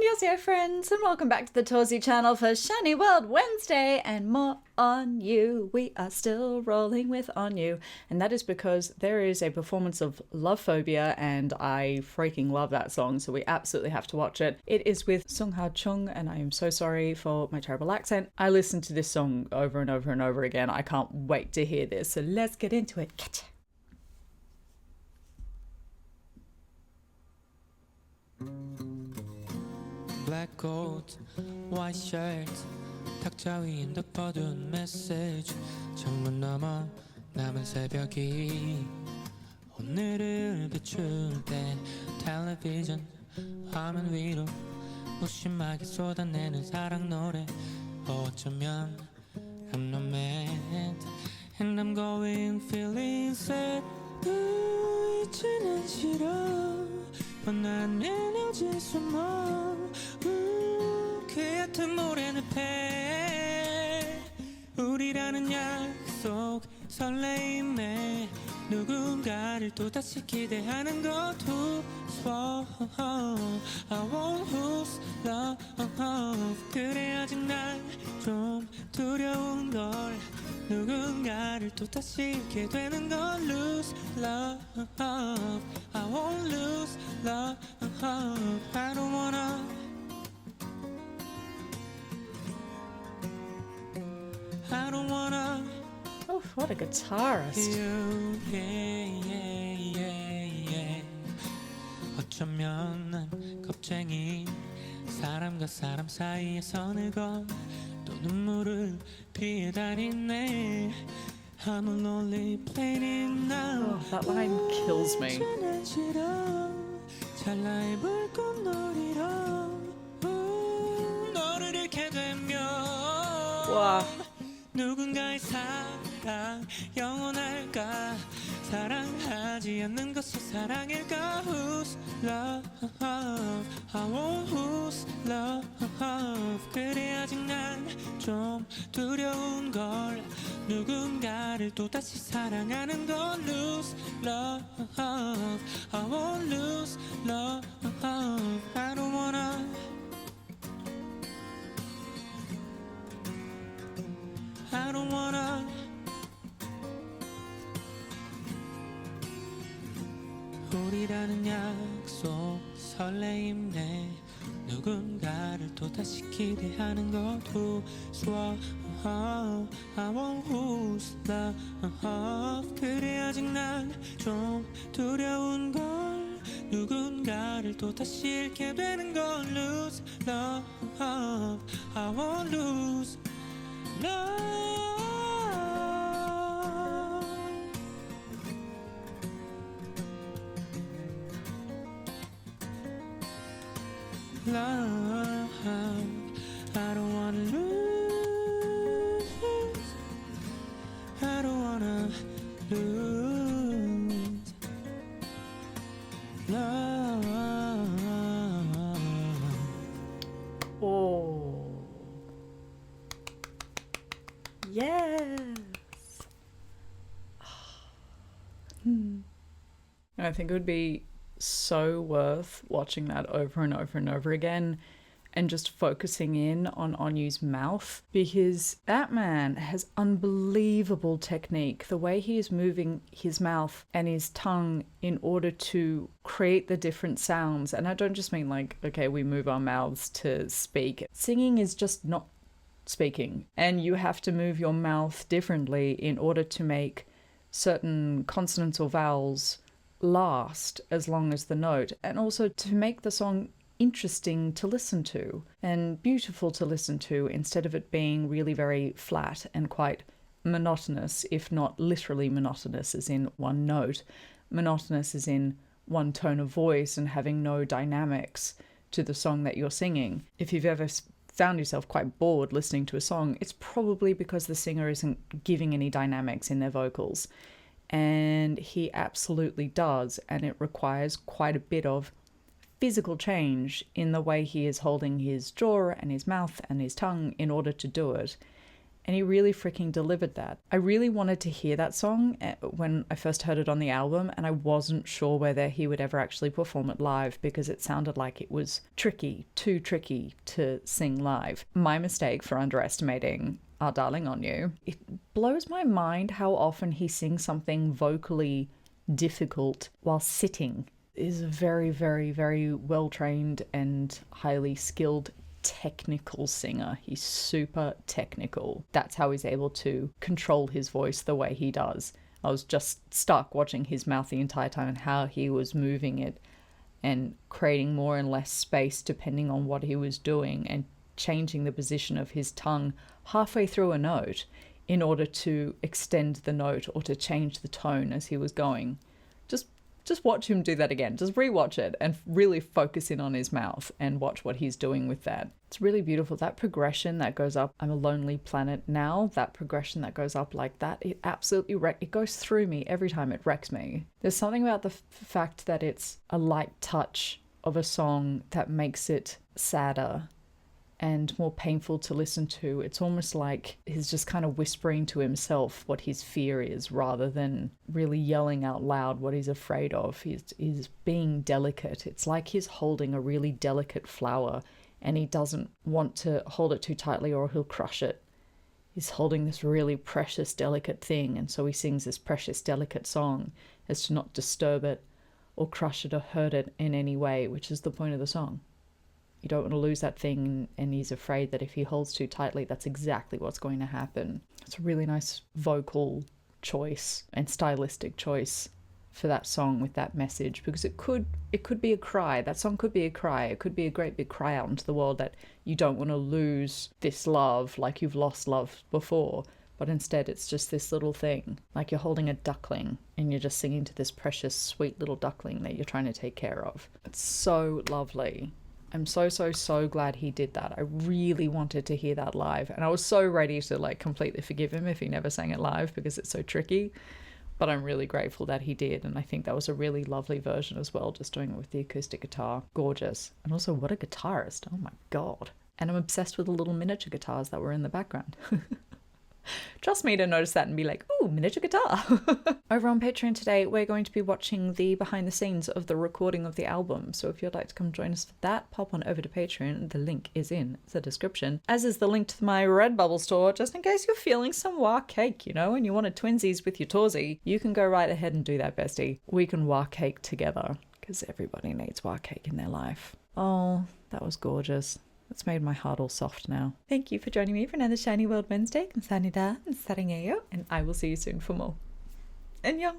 Annyeonghaseyo friends, and welcome back to the Torsie channel for Shiny World Wednesday and more Onew. We are still rolling with Onew, and that is because there is a performance of Love Phobia and I freaking love that song, so we absolutely have to watch it. It is with Sungha Jung, and I am so sorry for my terrible accent. I listened to this song over and over and over again. I can't wait to hear this, so let's get into it. Catch. Black coat, white shirt, 탁자 위엔 덮어둔 메시지. 창문 너머 남은 새벽이 오늘을 비출 때 텔레비전 화면 위로 무심하게 쏟아내는 사랑 노래. 어쩌면 I'm not mad and I'm going feeling sad. 이제는 싫어 뻔한 에너지 숨어. 그 얕은 모래는 패 우리라는 약속 설레임에 누군가를 또다시 기대하는 것도 swore I won't lose love. 그래 아직 난 좀 두려운 걸 누군가를 또다시 잃게 되는 걸 lose love. I won't lose love. I don't wanna. I don't wanna. Oh, what a guitarist. You, yeah. 어쩌면 난 겁쟁이 사람과 사람 사이에 선을 그어 또 눈물을 피해 다니네. I'm a lonely planet now. Oh, that line kills me. 찰나의 불꽃놀이로 너를 잃게 되면 와. 누군가의 사랑 영원할까? 사랑하지 않는 것이 사랑일까? Who's love? I want who's love? 그래 아직 난 좀 두려운 걸 누군가를 또다시 사랑하는 걸 lose love. I won't lose love. I don't wanna. I don't wanna. 우리라는 약속 설레임 내 누군가를 또다시 기대하는 것도 swore I won't lose love. 그래 아직 난 좀 두려운 걸 누군가를 또다시 잃게 되는 걸 lose love. I won't lose love. I don't wanna lose. I don't wanna lose love. Oh. Yes. I think it would be so worth watching that over and over and over again and just focusing in on Onew's mouth, because that man has unbelievable technique. The way he is moving his mouth and his tongue in order to create the different sounds. And I don't just mean like, okay, we move our mouths to speak. Singing is just not speaking, and you have to move your mouth differently in order to make certain consonants or vowels last as long as the note, and also to make the song interesting to listen to and beautiful to listen to, instead of it being really very flat and quite monotonous, if not literally monotonous as in one note, monotonous as in one tone of voice and having no dynamics to the song that you're singing. If you've ever found yourself quite bored listening to a song, it's probably because the singer isn't giving any dynamics in their vocals. And he absolutely does, and it requires quite a bit of physical change in the way he is holding his jaw and his mouth and his tongue in order to do it. And he really freaking delivered that. I really wanted to hear that song when I first heard it on the album, and I wasn't sure whether he would ever actually perform it live because it sounded like it was tricky, too tricky to sing live. My mistake for underestimating Our Darling Onew. It blows my mind how often he sings something vocally difficult while sitting. Is a very, very, very well-trained and highly skilled technical singer. He's super technical. That's how he's able to control his voice the way he does. I was just stuck watching his mouth the entire time and how he was moving it and creating more and less space depending on what he was doing and changing the position of his tongue halfway through a note in order to extend the note or to change the tone as he was going. Just watch him do that again. Just rewatch it and really focus in on his mouth and watch what he's doing with that. It's really beautiful. That progression that goes up, I'm a lonely planet now, that progression that goes up like that, it absolutely it goes through me every time. It wrecks me. There's something about the fact that it's a light touch of a song that makes it sadder and more painful to listen to. It's almost like he's just kind of whispering to himself what his fear is rather than really yelling out loud what he's afraid of. He's being delicate. It's like he's holding a really delicate flower and he doesn't want to hold it too tightly or he'll crush it. He's holding this really precious, delicate thing, and so he sings this precious, delicate song as to not disturb it or crush it or hurt it in any way, which is the point of the song. You don't want to lose that thing, and he's afraid that if he holds too tightly, that's exactly what's going to happen. It's a really nice vocal choice and stylistic choice for that song with that message, because it could be a cry. That song could be a cry. It could be a great big cry out into the world that you don't want to lose this love like you've lost love before. But instead it's just this little thing, like you're holding a duckling and you're just singing to this precious, sweet little duckling that you're trying to take care of. It's so lovely. I'm so glad he did that. I really wanted to hear that live, and I was so ready to like completely forgive him if he never sang it live because it's so tricky, but I'm really grateful that he did, and I think that was a really lovely version as well, just doing it with the acoustic guitar. Gorgeous. And also, what a guitarist. Oh my god. And I'm obsessed with the little miniature guitars that were in the background. Trust me to notice that and be like, ooh, miniature guitar. Over on Patreon today, we're going to be watching the behind the scenes of the recording of the album. So if you'd like to come join us for that, pop on over to Patreon. The link is in the description, as is the link to my Redbubble store, just in case you're feeling some wah cake, you know, and you wanted twinsies with your Torsie. You can go right ahead and do that, bestie. We can wah cake together, because everybody needs wah cake in their life. Oh, that was gorgeous. It's made my heart all soft now. Thank you for joining me for another Shiny World Wednesday. 감사합니다. 사랑해요. And I will see you soon for more. 안녕.